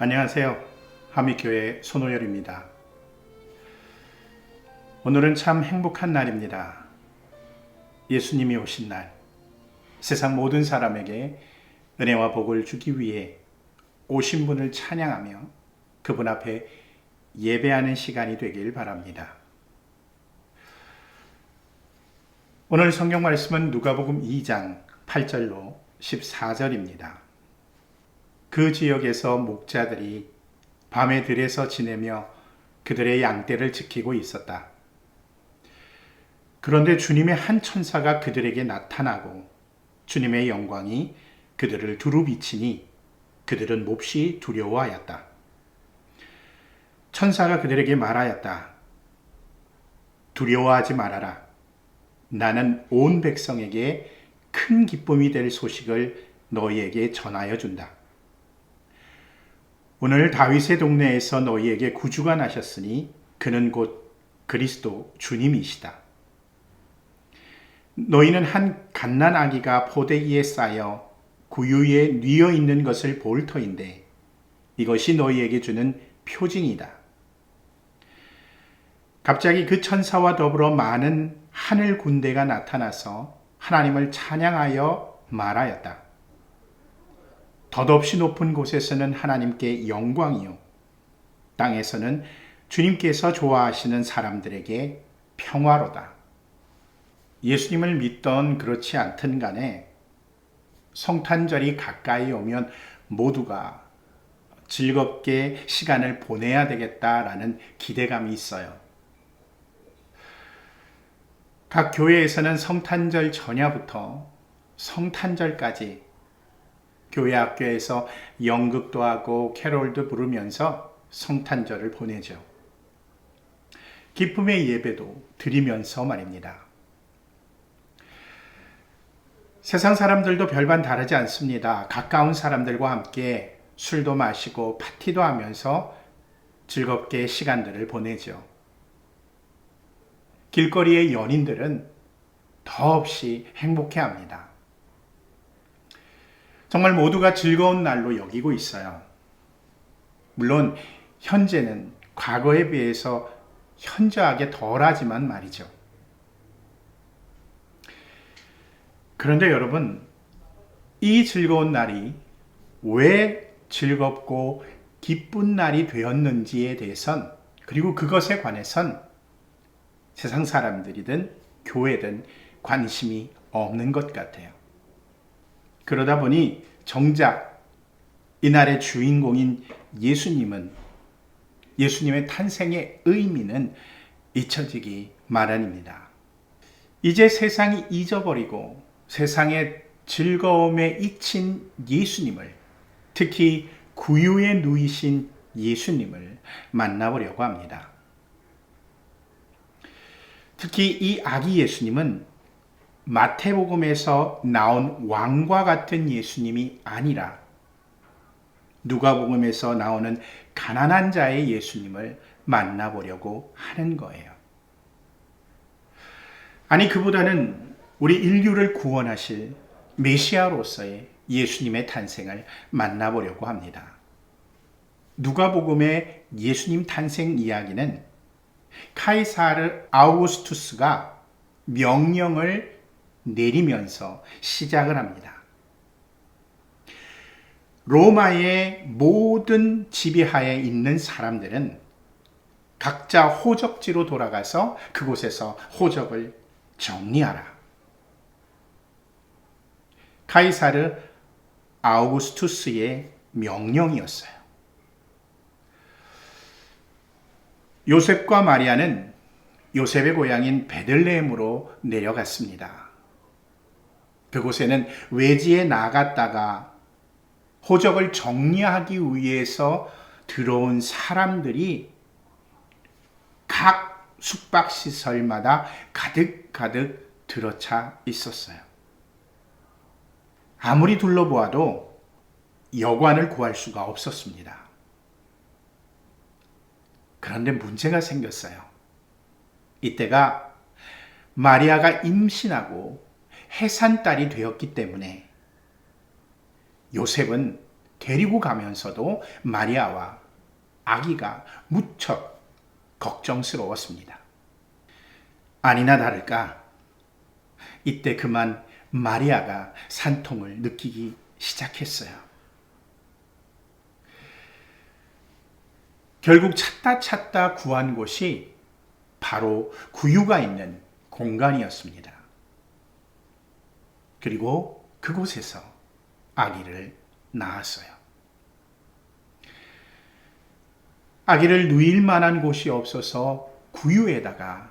안녕하세요. 하미교회 손호열입니다. 오늘은 참 행복한 날입니다. 예수님이 오신 날, 세상 모든 사람에게 은혜와 복을 주기 위해 오신 분을 찬양하며 그분 앞에 예배하는 시간이 되길 바랍니다. 오늘 성경 말씀은 누가복음 2장 8절로 14절입니다. 그 지역에서 목자들이 밤에 들에서 지내며 그들의 양떼를 지키고 있었다. 그런데 주님의 한 천사가 그들에게 나타나고 주님의 영광이 그들을 두루 비치니 그들은 몹시 두려워하였다. 천사가 그들에게 말하였다. 두려워하지 말아라. 나는 온 백성에게 큰 기쁨이 될 소식을 너희에게 전하여 준다. 오늘 다윗의 동네에서 너희에게 구주가 나셨으니 그는 곧 그리스도 주님이시다. 너희는 한 갓난 아기가 포대기에 쌓여 구유에 뉘어 있는 것을 볼 터인데 이것이 너희에게 주는 표징이다. 갑자기 그 천사와 더불어 많은 하늘 군대가 나타나서 하나님을 찬양하여 말하였다. 덧없이 높은 곳에서는 하나님께 영광이요, 땅에서는 주님께서 좋아하시는 사람들에게 평화로다. 예수님을 믿던 그렇지 않든 간에 성탄절이 가까이 오면 모두가 즐겁게 시간을 보내야 되겠다라는 기대감이 있어요. 각 교회에서는 성탄절 전야부터 성탄절까지 교회 학교에서 연극도 하고 캐롤도 부르면서 성탄절을 보내죠. 기쁨의 예배도 드리면서 말입니다. 세상 사람들도 별반 다르지 않습니다. 가까운 사람들과 함께 술도 마시고 파티도 하면서 즐겁게 시간들을 보내죠. 길거리의 연인들은 더없이 행복해합니다. 정말 모두가 즐거운 날로 여기고 있어요. 물론 현재는 과거에 비해서 현저하게 덜하지만 말이죠. 그런데 여러분, 이 즐거운 날이 왜 즐겁고 기쁜 날이 되었는지에 대해선, 그리고 그것에 관해선 세상 사람들이든 교회든 관심이 없는 것 같아요. 그러다 보니 정작 이날의 주인공인 예수님의 탄생의 의미는 잊혀지기 마련입니다. 이제 세상이 잊어버리고 세상의 즐거움에 잊힌 예수님을, 특히 구유에 누이신 예수님을 만나보려고 합니다. 특히 이 아기 예수님은 마태복음에서 나온 왕과 같은 예수님이 아니라 누가복음에서 나오는 가난한 자의 예수님을 만나보려고 하는 거예요. 아니, 그보다는 우리 인류를 구원하실 메시아로서의 예수님의 탄생을 만나보려고 합니다. 누가복음의 예수님 탄생 이야기는 카이사르 아우구스투스가 명령을 내리면서 시작을 합니다. 로마의 모든 지배하에 있는 사람들은 각자 호적지로 돌아가서 그곳에서 호적을 정리하라. 카이사르 아우구스투스의 명령이었어요. 요셉과 마리아는 요셉의 고향인 베들레헴으로 내려갔습니다. 그곳에는 외지에 나갔다가 호적을 정리하기 위해서 들어온 사람들이 각 숙박시설마다 가득가득 들어차 있었어요. 아무리 둘러보아도 여관을 구할 수가 없었습니다. 그런데 문제가 생겼어요. 이때가 마리아가 임신하고 해산딸이 되었기 때문에 요셉은 데리고 가면서도 마리아와 아기가 무척 걱정스러웠습니다. 아니나 다를까 이때 그만 마리아가 산통을 느끼기 시작했어요. 결국 찾다 구한 곳이 바로 구유가 있는 공간이었습니다. 그리고 그곳에서 아기를 낳았어요. 아기를 누일 만한 곳이 없어서 구유에다가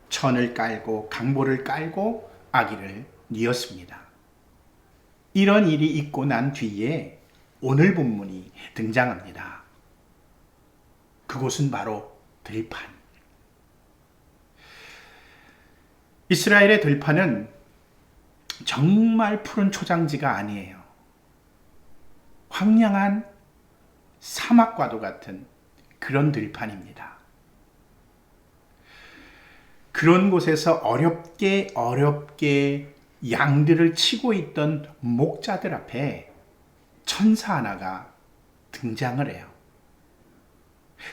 천을 깔고 강보를 깔고 아기를 뉘었습니다. 이런 일이 있고 난 뒤에 오늘 본문이 등장합니다. 그곳은 바로 들판. 이스라엘의 들판은 정말 푸른 초장지가 아니에요. 황량한 사막과도 같은 그런 들판입니다. 그런 곳에서 어렵게 양들을 치고 있던 목자들 앞에 천사 하나가 등장을 해요.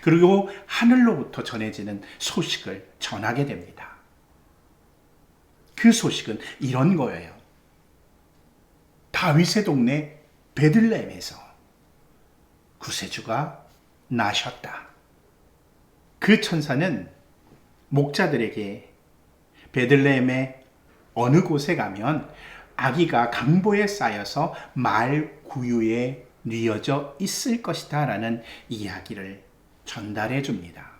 그리고 하늘로부터 전해지는 소식을 전하게 됩니다. 그 소식은 이런 거예요. 다윗의 동네 베들레헴에서 구세주가 나셨다. 그 천사는 목자들에게 베들레헴의 어느 곳에 가면 아기가 강보에 쌓여서 말 구유에 뉘어져 있을 것이다 라는 이야기를 전달해 줍니다.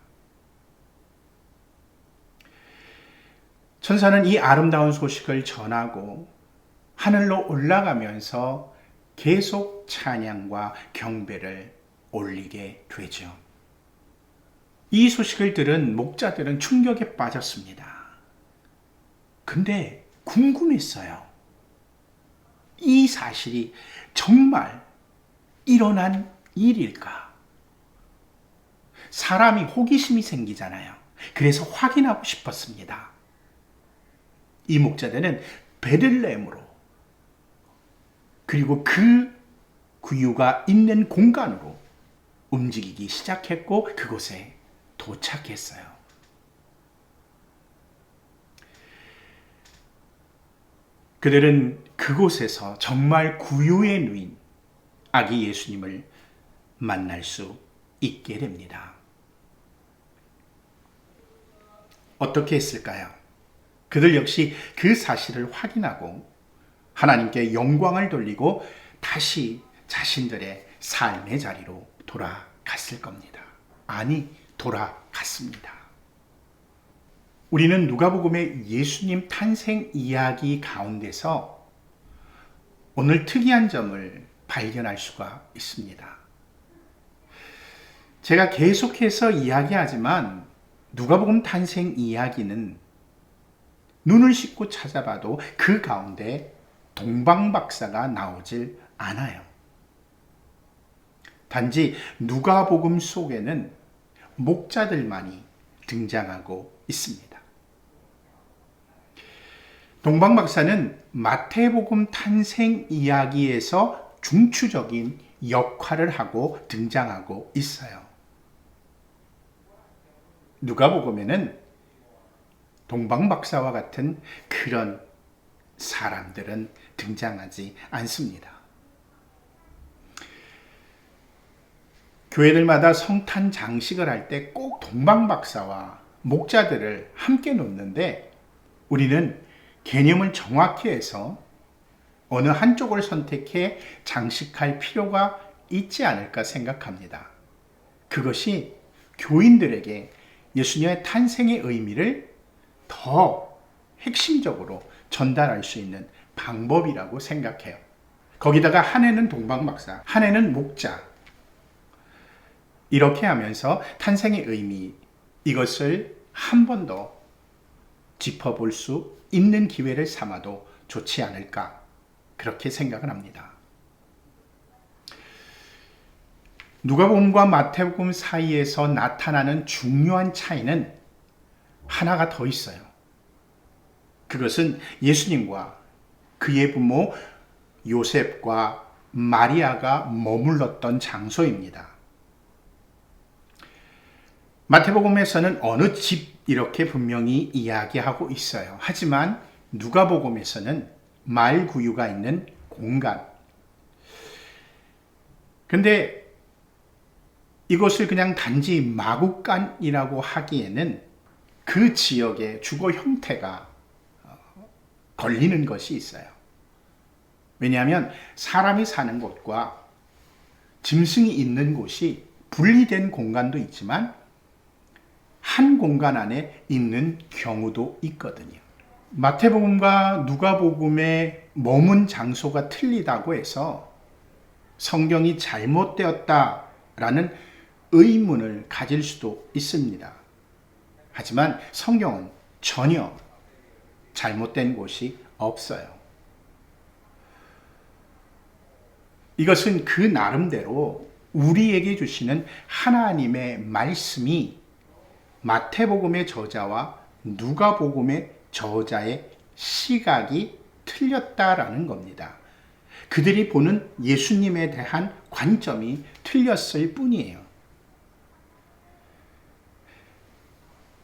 천사는 이 아름다운 소식을 전하고 하늘로 올라가면서 계속 찬양과 경배를 올리게 되죠. 이 소식을 들은 목자들은 충격에 빠졌습니다. 근데 궁금했어요. 이 사실이 정말 일어난 일일까? 사람이 호기심이 생기잖아요. 그래서 확인하고 싶었습니다. 이 목자들은 베들레헴으로 그리고 그 구유가 있는 공간으로 움직이기 시작했고 그곳에 도착했어요. 그들은 그곳에서 정말 구유에 누인 아기 예수님을 만날 수 있게 됩니다. 어떻게 했을까요? 그들 역시 그 사실을 확인하고 하나님께 영광을 돌리고 다시 자신들의 삶의 자리로 돌아갔을 겁니다. 아니, 돌아갔습니다. 우리는 누가복음의 예수님 탄생 이야기 가운데서 오늘 특이한 점을 발견할 수가 있습니다. 제가 계속해서 이야기하지만 누가복음 탄생 이야기는 눈을 씻고 찾아봐도 그 가운데 동방박사가 나오질 않아요. 단지 누가복음 속에는 목자들만이 등장하고 있습니다. 동방박사는 마태복음 탄생 이야기에서 중추적인 역할을 하고 등장하고 있어요. 누가복음에는 동방박사와 같은 그런 사람들은 등장하지 않습니다. 교회들마다 성탄 장식을 할 때 꼭 동방박사와 목자들을 함께 놓는데 우리는 개념을 정확히 해서 어느 한쪽을 선택해 장식할 필요가 있지 않을까 생각합니다. 그것이 교인들에게 예수님의 탄생의 의미를 더 핵심적으로 전달할 수 있는 방법이라고 생각해요. 거기다가 한 해는 동방박사, 한 해는 목자. 이렇게 하면서 탄생의 의미, 이것을 한 번 더 짚어볼 수 있는 기회를 삼아도 좋지 않을까, 그렇게 생각을 합니다. 누가복음과 마태복음 사이에서 나타나는 중요한 차이는 하나가 더 있어요. 그것은 예수님과 그의 부모 요셉과 마리아가 머물렀던 장소입니다. 마태복음에서는 어느 집 이렇게 분명히 이야기하고 있어요. 하지만 누가복음에서는 말구유가 있는 공간. 근데 이것을 그냥 단지 마구간이라고 하기에는 그 지역의 주거 형태가 걸리는 것이 있어요. 왜냐하면 사람이 사는 곳과 짐승이 있는 곳이 분리된 공간도 있지만 한 공간 안에 있는 경우도 있거든요. 마태복음과 누가복음의 머문 장소가 틀리다고 해서 성경이 잘못되었다라는 의문을 가질 수도 있습니다. 하지만 성경은 전혀 잘못된 곳이 없어요. 이것은 그 나름대로 우리에게 주시는 하나님의 말씀이 마태복음의 저자와 누가복음의 저자의 시각이 틀렸다라는 겁니다. 그들이 보는 예수님에 대한 관점이 틀렸을 뿐이에요.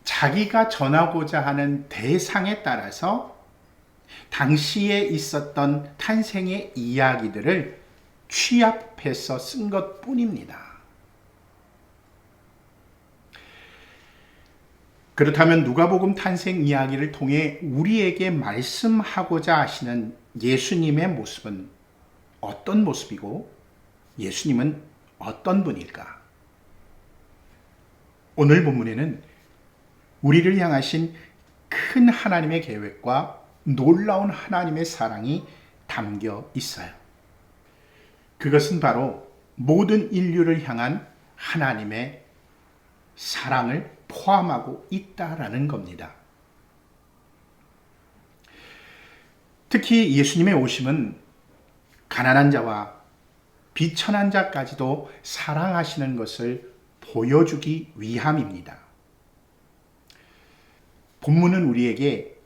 자기가 전하고자 하는 대상에 따라서 당시에 있었던 탄생의 이야기들을 취합해서 쓴 것 뿐입니다. 그렇다면 누가복음 탄생 이야기를 통해 우리에게 말씀하고자 하시는 예수님의 모습은 어떤 모습이고 예수님은 어떤 분일까? 오늘 본문에는 우리를 향하신 큰 하나님의 계획과 놀라운 하나님의 사랑이 담겨 있어요. 그것은 바로 모든 인류를 향한 하나님의 사랑을 포함하고 있다라는 겁니다. 특히 예수님의 오심은 가난한 자와 비천한 자까지도 사랑하시는 것을 보여주기 위함입니다. 본문은 우리에게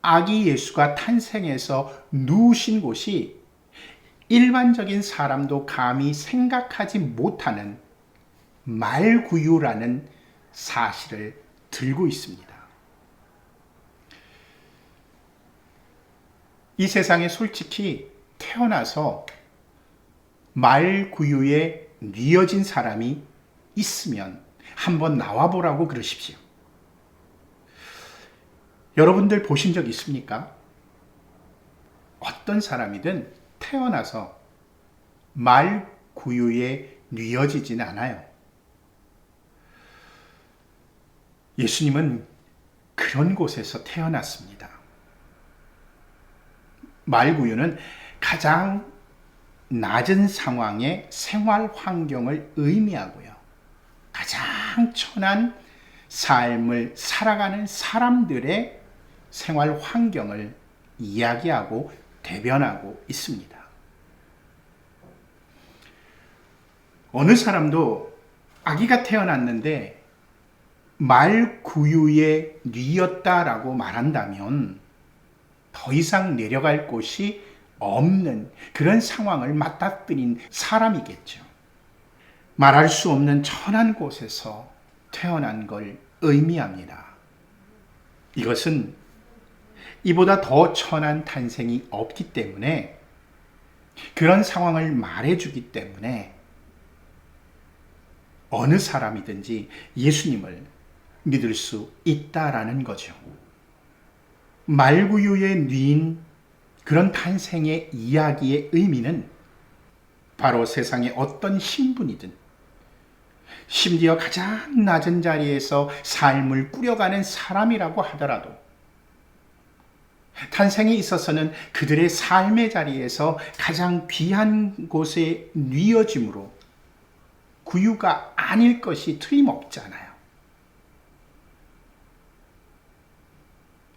아기 예수가 탄생해서 누우신 곳이 일반적인 사람도 감히 생각하지 못하는 말구유라는 사실을 들고 있습니다. 이 세상에 솔직히 태어나서 말구유에 뉘어진 사람이 있으면 한번 나와보라고 그러십시오. 여러분들 보신 적 있습니까? 어떤 사람이든 태어나서 말구유에 뉘어지진 않아요. 예수님은 그런 곳에서 태어났습니다. 말구유는 가장 낮은 상황의 생활 환경을 의미하고요. 가장 천한 삶을 살아가는 사람들의 생활 환경을 이야기하고 대변하고 있습니다. 어느 사람도 아기가 태어났는데 말구유에 뉘었다라고 말한다면 더 이상 내려갈 곳이 없는 그런 상황을 맞닥뜨린 사람이겠죠. 말할 수 없는 천한 곳에서 태어난 걸 의미합니다. 이것은 이보다 더 천한 탄생이 없기 때문에 그런 상황을 말해주기 때문에 어느 사람이든지 예수님을 믿을 수 있다라는 거죠. 말구유에 뉘인 그런 탄생의 이야기의 의미는 바로 세상의 어떤 신분이든 심지어 가장 낮은 자리에서 삶을 꾸려가는 사람이라고 하더라도 탄생에 있어서는 그들의 삶의 자리에서 가장 귀한 곳에 뉘어짐으로 구유가 아닐 것이 틀림없잖아요.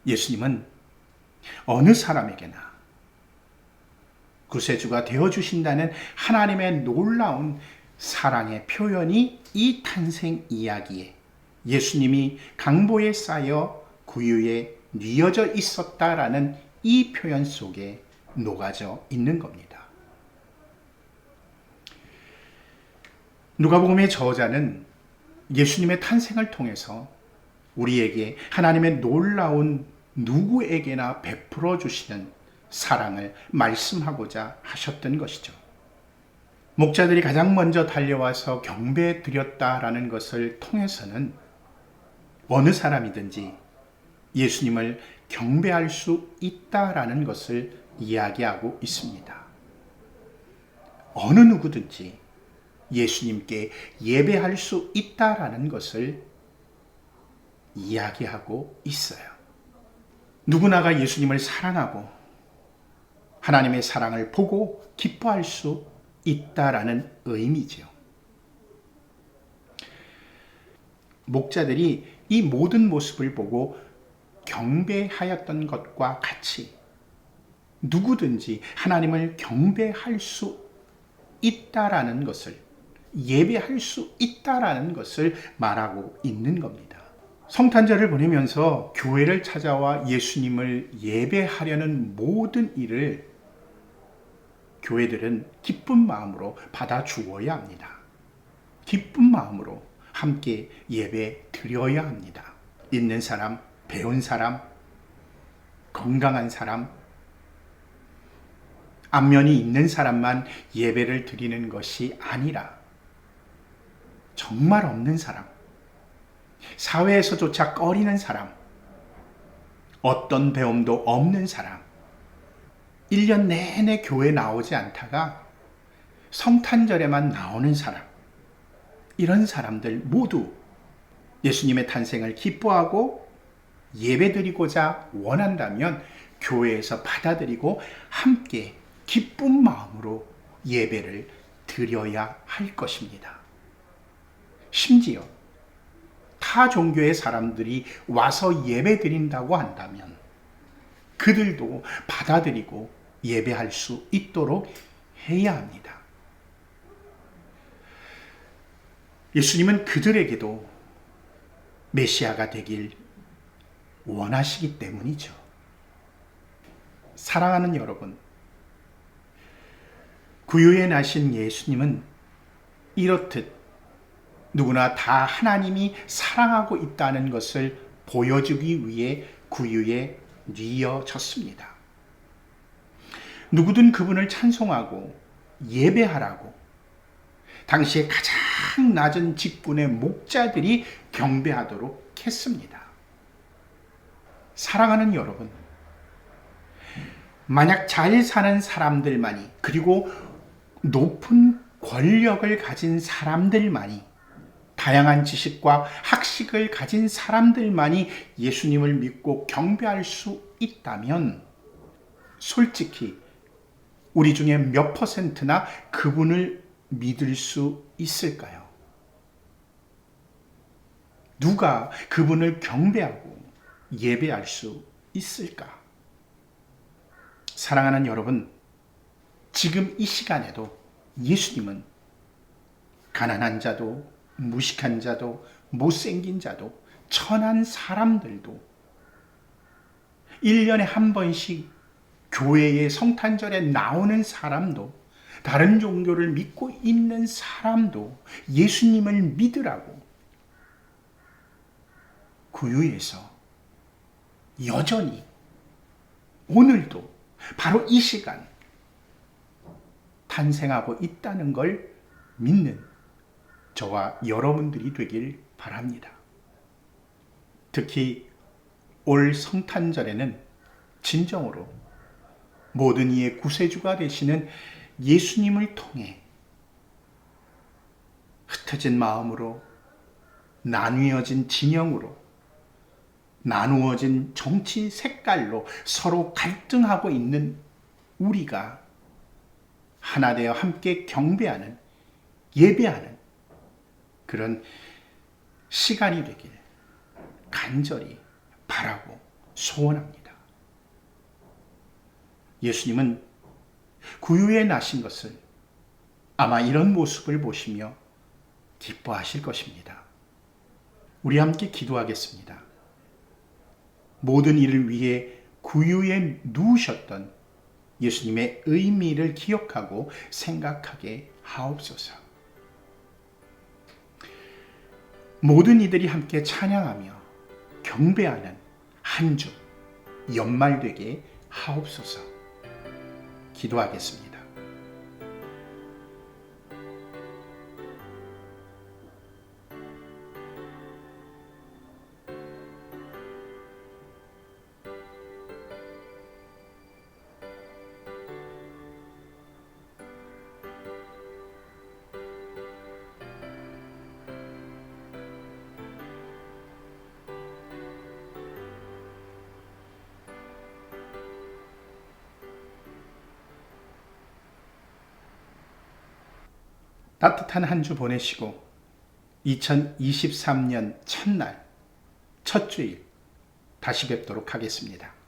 예수님은 어느 사람에게나 구세주가 되어주신다는 하나님의 놀라운 사랑의 표현이 이 탄생 이야기에 예수님이 강보에 쌓여 구유에 뉘어져 있었다라는 이 표현 속에 녹아져 있는 겁니다. 누가복음의 저자는 예수님의 탄생을 통해서 우리에게 하나님의 놀라운 누구에게나 베풀어 주시는 사랑을 말씀하고자 하셨던 것이죠. 목자들이 가장 먼저 달려와서 경배 드렸다라는 것을 통해서는 어느 사람이든지 예수님을 경배할 수 있다라는 것을 이야기하고 있습니다. 어느 누구든지 예수님께 예배할 수 있다라는 것을 이야기하고 있어요. 누구나가 예수님을 사랑하고 하나님의 사랑을 보고 기뻐할 수 있다라는 의미죠. 목자들이 이 모든 모습을 보고 경배하였던 것과 같이 누구든지 하나님을 경배할 수 있다라는 것을, 예배할 수 있다라는 것을 말하고 있는 겁니다. 성탄절을 보내면서 교회를 찾아와 예수님을 예배하려는 모든 일을 교회들은 기쁜 마음으로 받아 주어야 합니다. 기쁜 마음으로 함께 예배 드려야 합니다. 있는 사람, 배운 사람, 건강한 사람, 안면이 있는 사람만 예배를 드리는 것이 아니라 정말 없는 사람, 사회에서조차 꺼리는 사람, 어떤 배움도 없는 사람, 1년 내내 교회 나오지 않다가 성탄절에만 나오는 사람, 이런 사람들 모두 예수님의 탄생을 기뻐하고 예배드리고자 원한다면 교회에서 받아들이고 함께 기쁜 마음으로 예배를 드려야 할 것입니다. 심지어 타 종교의 사람들이 와서 예배드린다고 한다면 그들도 받아들이고 예배할 수 있도록 해야 합니다. 예수님은 그들에게도 메시아가 되길 원하시기 때문이죠. 사랑하는 여러분, 구유에 나신 예수님은 이렇듯 누구나 다 하나님이 사랑하고 있다는 것을 보여주기 위해 구유에 뉘어졌습니다. 누구든 그분을 찬송하고 예배하라고 당시에 가장 낮은 직분의 목자들이 경배하도록 했습니다. 사랑하는 여러분, 만약 잘 사는 사람들만이, 그리고 높은 권력을 가진 사람들만이, 다양한 지식과 학식을 가진 사람들만이 예수님을 믿고 경배할 수 있다면 솔직히 우리 중에 몇 퍼센트나 그분을 믿을 수 있을까요? 누가 그분을 경배하고 예배할 수 있을까? 사랑하는 여러분, 지금 이 시간에도 예수님은 가난한 자도, 무식한 자도, 못생긴 자도, 천한 사람들도 1년에 한 번씩 교회의 성탄절에 나오는 사람도, 다른 종교를 믿고 있는 사람도 예수님을 믿으라고 구유에서 여전히 오늘도 바로 이 시간 탄생하고 있다는 걸 믿는 저와 여러분들이 되길 바랍니다. 특히 올 성탄절에는 진정으로 모든 이의 구세주가 되시는 예수님을 통해 흩어진 마음으로, 나뉘어진 진영으로, 나누어진 정치 색깔로 서로 갈등하고 있는 우리가 하나 되어 함께 경배하는, 예배하는 그런 시간이 되길 간절히 바라고 소원합니다. 예수님은 구유에 나신 것을 아마 이런 모습을 보시며 기뻐하실 것입니다. 우리 함께 기도하겠습니다. 모든 일을 위해 구유에 누우셨던 예수님의 의미를 기억하고 생각하게 하옵소서. 모든 이들이 함께 찬양하며 경배하는 한 주 연말 되게 하옵소서. 기도하겠습니다. 따뜻한 한 주 보내시고 2023년 첫날, 첫 주일 다시 뵙도록 하겠습니다.